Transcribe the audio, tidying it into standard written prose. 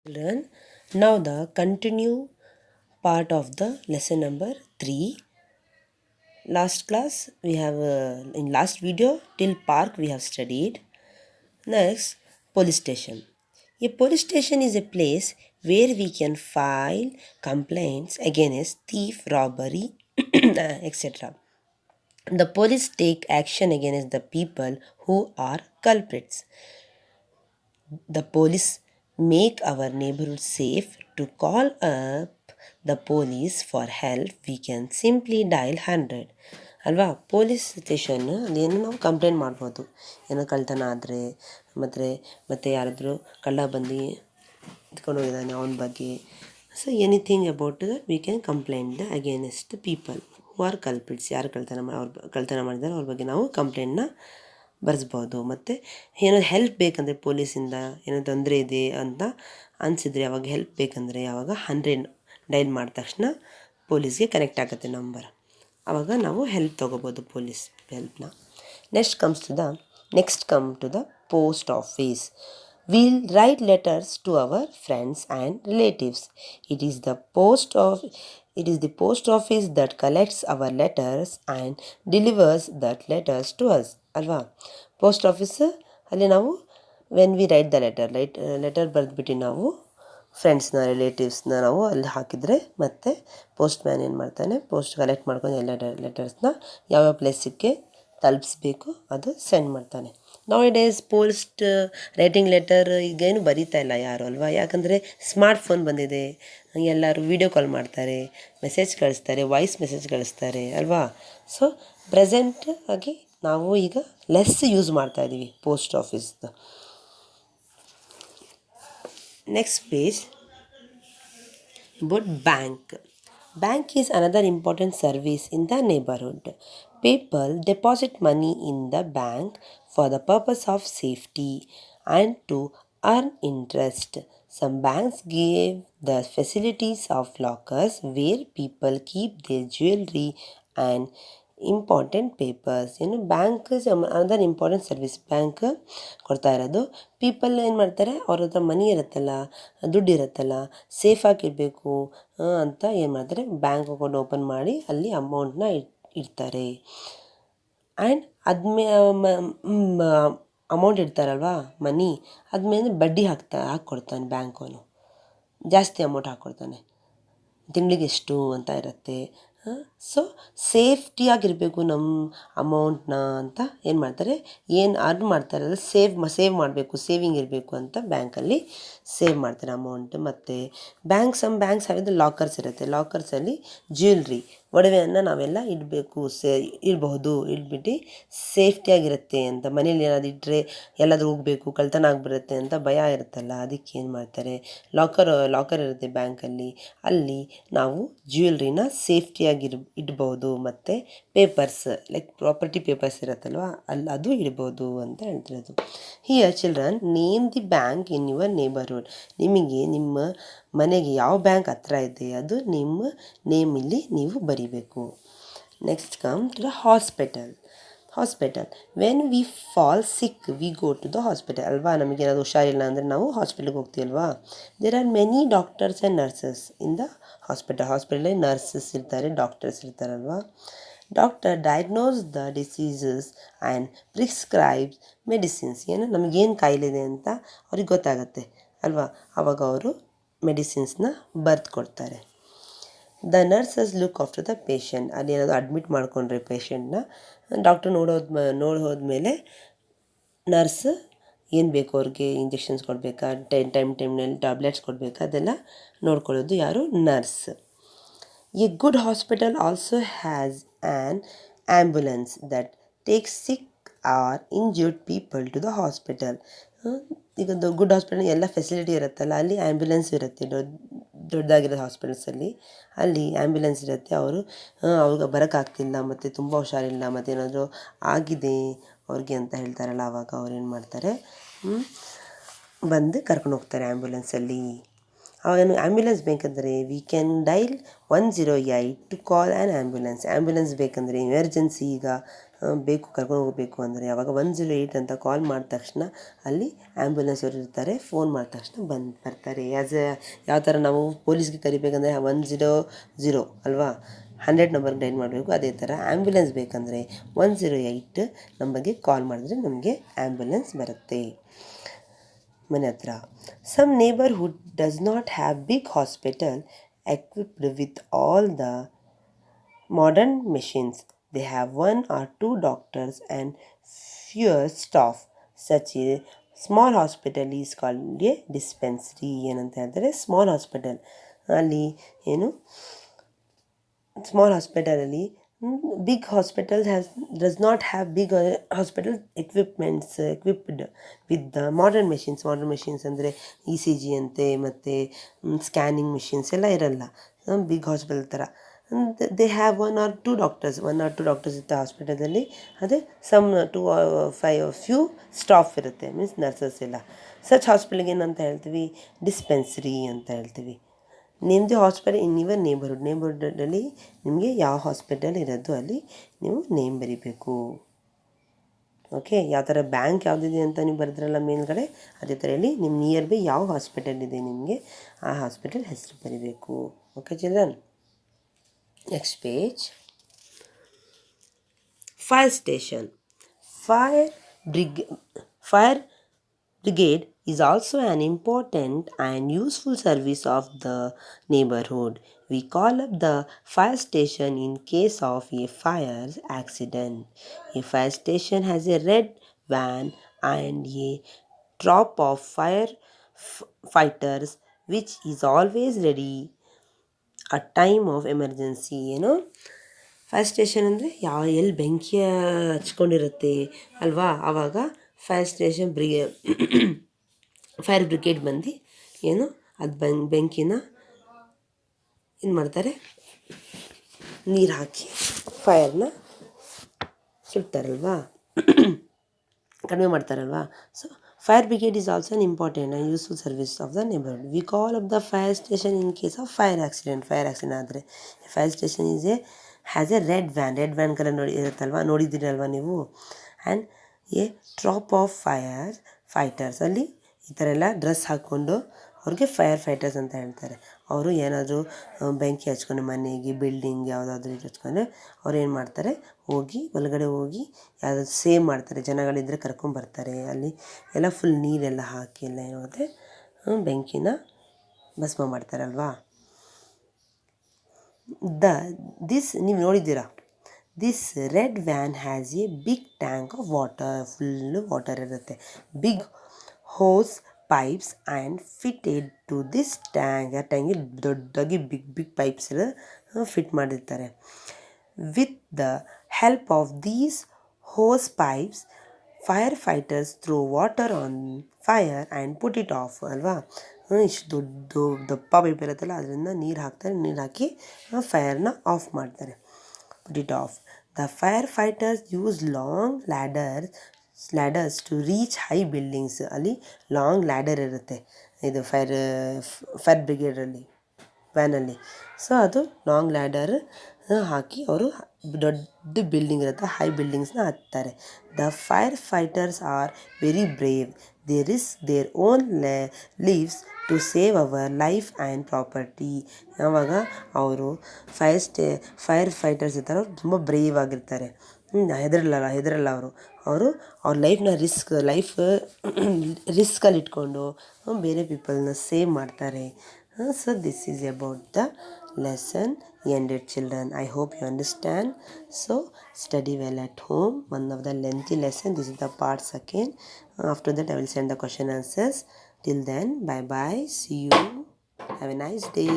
Children, now the continue part of the lesson number 3. Last class we have in last video till park we have studied. Next, police station. A police station is a place where we can file complaints against thief, robbery, etc. The police take action against the people who are culprits. The police make our neighborhood safe. To call up the police for help we can simply dial 100 ಅಲ್ವಾ. Police station ಅದೇನು ನಾವು complaint ಮಾಡ್ಬೋದು, ಏನೋ ಕಳ್ತನ ಆದರೆ ಮತ್ತು ಯಾರಾದರೂ ಕಳ್ಳ ಬಂದು ಎತ್ಕೊಂಡು ಹೋಗಿದ್ದಾನೆ ಅವನ ಬಗ್ಗೆ. So anything about that we can complaint the against people who are culprits. ಯಾರು ಕಳ್ತನ ಮಾಡಿದ್ದಾರೆ ಅವ್ರ ಬಗ್ಗೆ ನಾವು ಕಂಪ್ಲೇಂಟ್ನ ಬರೆಸ್ಬೋದು. ಮತ್ತು ಏನೋ ಹೆಲ್ಪ್ ಬೇಕಂದರೆ ಪೊಲೀಸಿಂದ ಏನೋ ತೊಂದರೆ ಇದೆ ಅಂತ ಅನಿಸಿದರೆ ಅವಾಗ ಹೆಲ್ಪ್ ಬೇಕಂದರೆ ಯಾವಾಗ 100 ಡೈಲ್ ಮಾಡಿದ ತಕ್ಷಣ ಪೊಲೀಸ್ಗೆ ಕನೆಕ್ಟ್ ಆಗುತ್ತೆ ನಂಬರ್. ಆವಾಗ ನಾವು ಹೆಲ್ಪ್ ತೊಗೋಬೋದು, ಪೊಲೀಸ್ ಹೆಲ್ಪ್ನ. Next come to the post office. We'll write letters to our friends and relatives. It is the post office that collects our letters and delivers that letters to us. ಅಲ್ವಾ. Post office ಅಲ್ಲಿ ನಾವು when we write the letter ಬರೆದ್ಬಿಟ್ಟು ನಾವು ಫ್ರೆಂಡ್ಸ್ನ ರಿಲೇಟಿವ್ಸ್ನ ನಾವು ಅಲ್ಲಿ ಹಾಕಿದರೆ ಮತ್ತು ಪೋಸ್ಟ್ ಮ್ಯಾನ್ ಏನು ಮಾಡ್ತಾನೆ, ಪೋಸ್ಟ್ ಕಲೆಕ್ಟ್ ಮಾಡ್ಕೊಂಡು ಎಲ್ಲ ಲೆಟರ್ಸ್ನ ಯಾವ್ಯಾವ ಪ್ಲೇಸಿಗೆ ತಲುಪಿಸ್ಬೇಕು ಅದು ಸೆಂಡ್ ಮಾಡ್ತಾನೆ. Now days post writing letter ಈಗೇನು ಬರೀತಾ ಇಲ್ಲ ಯಾರು ಅಲ್ವಾ. ಯಾಕಂದರೆ ಸ್ಮಾರ್ಟ್ಫೋನ್ ಬಂದಿದೆ, ಎಲ್ಲರೂ ವೀಡಿಯೋ ಕಾಲ್ ಮಾಡ್ತಾರೆ, ಮೆಸೇಜ್ ಕಳಿಸ್ತಾರೆ, ವಾಯ್ಸ್ ಮೆಸೇಜ್ ಕಳಿಸ್ತಾರೆ ಅಲ್ವಾ. ಸೊ ಪ್ರೆಸೆಂಟ್ ಆಗಿ ನಾವು ಈಗ ಲೆಸ್ ಯೂಸ್ ಮಾಡ್ತಾಯಿದ್ದೀವಿ ಪೋಸ್ಟ್ ಆಫೀಸ್ದು. Next page about bank. Bank is another important service in the neighborhood. People deposit money in the bank for the purpose of safety and to earn interest. Some banks give the facilities of lockers where people keep their jewelry and important papers. ಏನು bank other important service bank ಕೊಡ್ತಾ ಇರೋದು. People ಏನು ಮಾಡ್ತಾರೆ, ಅವ್ರ ಹತ್ರ ಮನಿ ಇರುತ್ತಲ್ಲ, ದುಡ್ಡು ಇರುತ್ತಲ್ಲ, ಸೇಫಾಗಿರಬೇಕು ಅಂತ ಏನು ಮಾಡ್ತಾರೆ, ಬ್ಯಾಂಕ್ ಅಕೌಂಟ್ ಓಪನ್ ಮಾಡಿ ಅಲ್ಲಿ ಅಮೌಂಟ್ನ ಇಡ್ತಾರೆ. ಆ್ಯಂಡ್ ಅಮೌಂಟ್ ಇಡ್ತಾರಲ್ವಾ, ಮನಿ, ಆದಮೇಲೆ ಬಡ್ಡಿ ಹಾಕ್ಕೊಡ್ತಾನೆ ಬ್ಯಾಂಕವನು. ಜಾಸ್ತಿ ಅಮೌಂಟ್ ಹಾಕ್ಕೊಡ್ತಾನೆ, ತಿಂಗಳಿಗೆ ಎಷ್ಟು ಅಂತ ಇರುತ್ತೆ. ಸೊ ಸೇಫ್ಟಿಯಾಗಿರಬೇಕು ನಮ್ಮ ಅಮೌಂಟ್ನ ಅಂತ ಏನು ಮಾಡ್ತಾರೆ, ಏನು ಅರ್ನ್ ಮಾಡ್ತಾರೆ ಅದು ಸೇವ್ ಮಾಡಬೇಕು, ಸೇವಿಂಗ್ ಇರಬೇಕು ಅಂತ ಬ್ಯಾಂಕಲ್ಲಿ ಸೇವ್ ಮಾಡ್ತಾರೆ ಅಮೌಂಟ್. ಮತ್ತು ಸಮ್ ಬ್ಯಾಂಕ್ಸ್ ಹಾವಿದ್ದು ಲಾಕರ್ಸ್ ಇರುತ್ತೆ. ಲಾಕರ್ಸಲ್ಲಿ ಜ್ಯುವೆಲ್ರಿ, ಒಡವೆಯನ್ನು ನಾವೆಲ್ಲ ಇಡಬಹುದು, ಇಟ್ಬಿಟ್ಟು ಸೇಫ್ಟಿಯಾಗಿರುತ್ತೆ ಅಂತ. ಮನೇಲಿ ಏನಾದ್ರು ಇಟ್ಟರೆ ಎಲ್ಲಾದರೂ ಹೋಗಬೇಕು, ಕಳ್ತನ ಆಗಿಬಿಡುತ್ತೆ ಅಂತ ಭಯ ಇರುತ್ತಲ್ಲ, ಅದಕ್ಕೆ ಏನು ಮಾಡ್ತಾರೆ, ಲಾಕರ್ ಇರುತ್ತೆ ಬ್ಯಾಂಕಲ್ಲಿ, ಅಲ್ಲಿ ನಾವು ಜ್ಯುವೆಲ್ರಿನ ಸೇಫ್ಟಿಯಾಗಿ ಇಡ್ಬೋದು. ಮತ್ತು ಪೇಪರ್ಸ್ ಲೈಕ್ ಪ್ರಾಪರ್ಟಿ ಪೇಪರ್ಸ್ ಇರುತ್ತಲ್ವ, ಅದು ಇಡ್ಬೋದು ಅಂತ ಹೇಳ್ತಿರೋದು. Here children name the bank in your neighbourhood. ನಿಮಗೆ ನಿಮ್ಮ ಮನೆಗೆ ಯಾವ ಬ್ಯಾಂಕ್ ಹತ್ರ ಇದೆ ಅದು ನಿಮ್ಮ ನೇಮಲ್ಲಿ ನೀವು ಬರಿಬೇಕು. Next come to the hospital. When we fall sick we go to the hospital ಅಲ್ವಾ. ನಮಗೇನಾದ್ರು ಹುಷಾರಿಲ್ಲ ಅಂದರೆ ನಾವು ಹಾಸ್ಪಿಟಲ್ಗೆ ಹೋಗ್ತೀವಲ್ವಾ. There are many doctors and nurses in the ಹಾಸ್ಪಿಟಲಲ್ಲಿ ನರ್ಸಸ್ ಇರ್ತಾರೆ, ಡಾಕ್ಟರ್ಸ್ ಇರ್ತಾರಲ್ವಾ. Doctor diagnose the diseases and prescribes medicines. ಏನು ನಮಗೇನು ಕಾಯಿಲೆ ಇದೆ ಅಂತ ಅವ್ರಿಗೆ ಗೊತ್ತಾಗುತ್ತೆ ಅಲ್ವಾ, ಆವಾಗ ಅವರು ಮೆಡಿಸಿನ್ಸ್ನ ಬರೆದು ಕೊಡ್ತಾರೆ. The nurses look after the patient. ಅಲ್ಲಿ ಏನಾದರೂ ಅಡ್ಮಿಟ್ ಮಾಡಿಕೊಂಡ್ರೆ ಪೇಷಂಟ್ನ ಡಾಕ್ಟ್ರ್ ನೋಡಿ ಹೋದ್ಮೇಲೆ ನರ್ಸ್ ಏನು ಬೇಕು ಅವ್ರಿಗೆ ಇಂಜೆಕ್ಷನ್ಸ್ ಕೊಡಬೇಕಾ, ಟೈಮ್ನಲ್ಲಿ ಟ್ಯಾಬ್ಲೆಟ್ಸ್ ಕೊಡಬೇಕಾ, ಅದೆಲ್ಲ ನೋಡ್ಕೊಳ್ಳೋದು ಯಾರು, nurse. A good hospital also has an ambulance that takes sick or injured people to the hospital. ಈಗ ಗುಡ್ ಹಾಸ್ಪಿಟಲ್ ಎಲ್ಲ ಫೆಸಿಲಿಟಿ ಇರುತ್ತಲ್ಲ, ಅಲ್ಲಿ ಆ್ಯಂಬುಲೆನ್ಸ್ ಇರುತ್ತೆ. ದೊಡ್ಡದಾಗಿರೋ ಹಾಸ್ಪಿಟಲ್ಸಲ್ಲಿ ಅಲ್ಲಿ ಆ್ಯಂಬುಲೆನ್ಸ್ ಇರುತ್ತೆ. ಅವ್ರಿಗೆ ಬರೋಕ್ಕಾಗ್ತಿಲ್ಲ ಮತ್ತು ತುಂಬ ಹುಷಾರಿಲ್ಲ ಮತ್ತು ಏನಾದರೂ ಆಗಿದೆ ಅವ್ರಿಗೆ ಅಂತ ಹೇಳ್ತಾರಲ್ಲ, ಆವಾಗ ಅವ್ರು ಏನು ಮಾಡ್ತಾರೆ, ಬಂದು ಕರ್ಕೊಂಡು ಹೋಗ್ತಾರೆ ಆ್ಯಂಬುಲೆನ್ಸಲ್ಲಿ. ಆವಾಗ ಆ್ಯಂಬುಲೆನ್ಸ್ ಬೇಕಂದರೆ we can dial 108 to call an ambulance. Ambulance ಬೇಕಂದರೆ ಎಮರ್ಜೆನ್ಸಿ, ಈಗ ಬೇಕು ಕರ್ಕೊಂಡು ಹೋಗಬೇಕು ಅಂದರೆ ಯಾವಾಗ 108 ಅಂತ ಕಾಲ್ ಮಾಡಿದ ತಕ್ಷಣ ಅಲ್ಲಿ ಆ್ಯಂಬುಲೆನ್ಸ್ ಅವರು ಇರ್ತಾರೆ. ಫೋನ್ ಮಾಡಿದ ತಕ್ಷಣ ಬರ್ತಾರೆ. ಯಾವ ಥರ ನಾವು ಪೊಲೀಸ್ಗೆ ಕರಿಬೇಕಂದ್ರೆ 100 ಅಲ್ವಾ, 100 ನಂಬರ್ಗೆ ಡೈಲ್ ಮಾಡಬೇಕು. ಅದೇ ಥರ ಆ್ಯಂಬುಲೆನ್ಸ್ ಬೇಕಂದರೆ 108 ನಂಬರ್ಗೆ ಕಾಲ್ ಮಾಡಿದ್ರೆ ನಮಗೆ ಆ್ಯಂಬುಲೆನ್ಸ್ ಬರುತ್ತೆ ಮನೆ ಹತ್ರ. Some neighbourhood does not have big hospital equipped with all the modern machines. They have 1 or 2 doctors and fewer staff. Such a small hospital is called a dispensary. ಏನಂತ ಹೇಳ್ತಾರೆ, ಸ್ಮಾಲ್ ಹಾಸ್ಪಿಟಲ್ ಅಲ್ಲಿ ಏನು small ಹಾಸ್ಪಿಟಲಲ್ಲಿ big hospital does not have big hospital equipped with the modern machines ಅಂದರೆ ECG ಅಂತೆ ಮತ್ತು scanning machines ಎಲ್ಲ ಇರಲ್ಲ ಬಿಗ್ ಹಾಸ್ಪಿಟಲ್ ಥರ. ದೇ ಹ್ಯಾವ್ 1 or 2 ಡಾಕ್ಟರ್ಸ್ ಇರುತ್ತೆ ಹಾಸ್ಪಿಟಲಲ್ಲಿ. ಅದೇ ಸಮ್ 2 or 5 ಫ್ಯೂ ಸ್ಟಾಫ್ ಇರುತ್ತೆ, ಮೀನ್ಸ್ ನರ್ಸಸ್ ಎಲ್ಲ. ಸಚ್ ಹಾಸ್ಪಿಟಲ್ಗೆ ಏನಂತ ಹೇಳ್ತೀವಿ, ಡಿಸ್ಪೆನ್ಸರಿ ಅಂತ ಹೇಳ್ತೀವಿ. ನಿಮ್ಮದು ಹಾಸ್ಪಿಟಲ್ ಇನ್ ಯುವರ್ ನೇಬರ್ಹುಡ್ಡಲ್ಲಿ ನಿಮಗೆ ಯಾವ ಹಾಸ್ಪಿಟಲ್ ಇರೋದು ಅಲ್ಲಿ ನೀವು ನೇಮ್ ಬರೀಬೇಕು. ಓಕೆ, ಯಾವ ಥರ ಬ್ಯಾಂಕ್ ಯಾವುದಿದೆ ಅಂತ ನೀವು ಬರೆದ್ರಲ್ಲ ಮೇಲ್ಗಡೆ, ಅದೇ ಥರ ಹೇಳಿ ನಿಮ್ಮ ನಿಯರ್ ಬೈ ಯಾವ ಹಾಸ್ಪಿಟಲ್ ಇದೆ ನಿಮಗೆ ಆ ಹಾಸ್ಪಿಟಲ್ ಹೆಸರು ಬರೀಬೇಕು. Okay children, next page. Fire station. Fire brigade is also an important and useful service of the neighborhood. We call up the fire station in case of a fire accident. A fire station has a red van and a troop of fighters which is always ready at time of emergency. Fire station ಅಂದರೆ ಎಲ್ಲಿ ಬೆಂಕಿ ಹಚ್ಕೊಂಡಿರುತ್ತೆ ಅಲ್ವಾ, ಆವಾಗ fire station fire brigade ಬಂದು ಅದು ಬೆಂಕಿನ ಏನು ಮಾಡ್ತಾರೆ, ನೀರು ಹಾಕಿ ಫೈರ್ನ ಸುಡ್ತಾರಲ್ವಾ, ಕಡಿಮೆ ಮಾಡ್ತಾರಲ್ವಾ. So fire brigade is also an important and useful service of the neighbourhood. We call up the fire station in case of fire accident ಆದರೆ fire station has a red van colour ನೋಡಿದ್ದೀರಲ್ವ ನೀವು. And a troop of fighters, ಅಲ್ಲಿ ಈ ಥರ ಎಲ್ಲ dress ಹಾಕ್ಕೊಂಡು ಅವ್ರಿಗೆ fire fighters ಅಂತ ಹೇಳ್ತಾರೆ. ಅವರು ಏನಾದರೂ ಬೆಂಕಿ ಹಚ್ಕೊಂಡು ಮನೆಗೆ, ಬಿಲ್ಡಿಂಗ್ ಯಾವುದಾದ್ರೂ ಹಚ್ಕೊಂಡ್ರೆ ಅವ್ರು ಏನು ಮಾಡ್ತಾರೆ, ಒಳಗಡೆ ಹೋಗಿ ಯಾವುದಾದ್ರು ಸೇವ್ ಮಾಡ್ತಾರೆ, ಜನಗಳಿದ್ದರೆ ಕರ್ಕೊಂಬರ್ತಾರೆ. ಅಲ್ಲಿ ಎಲ್ಲ ಫುಲ್ ನೀರೆಲ್ಲ ಹಾಕಿ ಎಲ್ಲ ಏನಾಗುತ್ತೆ ಬೆಂಕಿನ ಭಸ್ಮ ಮಾಡ್ತಾರಲ್ವಾ. ನೀವು ನೋಡಿದ್ದೀರಾ, this red van has a big tank of water, full water ಇರುತ್ತೆ. Big hose pipes and fitted to this tank. ಆ ಟ್ಯಾಂಕಿಗೆ ದೊಡ್ಡದಾಗಿ ಬಿಗ್ ಪೈಪ್ಸ್ ಫಿಟ್ ಮಾಡಿರ್ತಾರೆ. With the help of these hose pipes fire fighters throw water on fire and put it off ಅಲ್ವಾ. ಇಷ್ಟು ದಪ್ಪ pipe ಇರುತ್ತಲ್ಲ ಅದರಿಂದ ನೀರು ಹಾಕಿ ಫೈರ್ನ ಆಫ್ ಮಾಡ್ತಾರೆ, put it off. The fire fighters use long ladders to reach high buildings. ಅಲ್ಲಿ long ladder ಇರುತ್ತೆ ಇದು ಫೈರ್ ಬ್ರಿಗೇಡಲ್ಲಿ ವ್ಯಾನಲ್ಲಿ. ಸೊ ಅದು ಲಾಂಗ್ ಲ್ಯಾಡರ್ ಹಾಕಿ ಅವರು ದೊಡ್ಡ ಬಿಲ್ಡಿಂಗ್ ಇರುತ್ತೆ, ಹೈ ಬಿಲ್ಡಿಂಗ್ಸ್ನ ಹತ್ತಾರೆ. The fire fighters are very brave. They risk their own lives to save our life and property. ಆವಾಗ ಅವರು ಫೈರ್ ಫೈಟರ್ಸ್ ಇರ್ತಾರೆ, ಅವ್ರು ತುಂಬ ಬ್ರೇವ್ ಆಗಿರ್ತಾರೆ, ಹೆದರಲ್ಲ ಅವ್ರ ಲೈಫ್ನ ರಿಸ್ಕಲ್ಲಿ ಇಟ್ಕೊಂಡು ಬೇರೆ ಪೀಪಲ್ನ ಸೇವ್ ಮಾಡ್ತಾರೆ. So this is about the lesson ended, children. I hope you understand. So study well at home. One of the lengthy lesson. This is the part second. After that I will send the question answers. Till then, bye bye. See you. Have a nice day.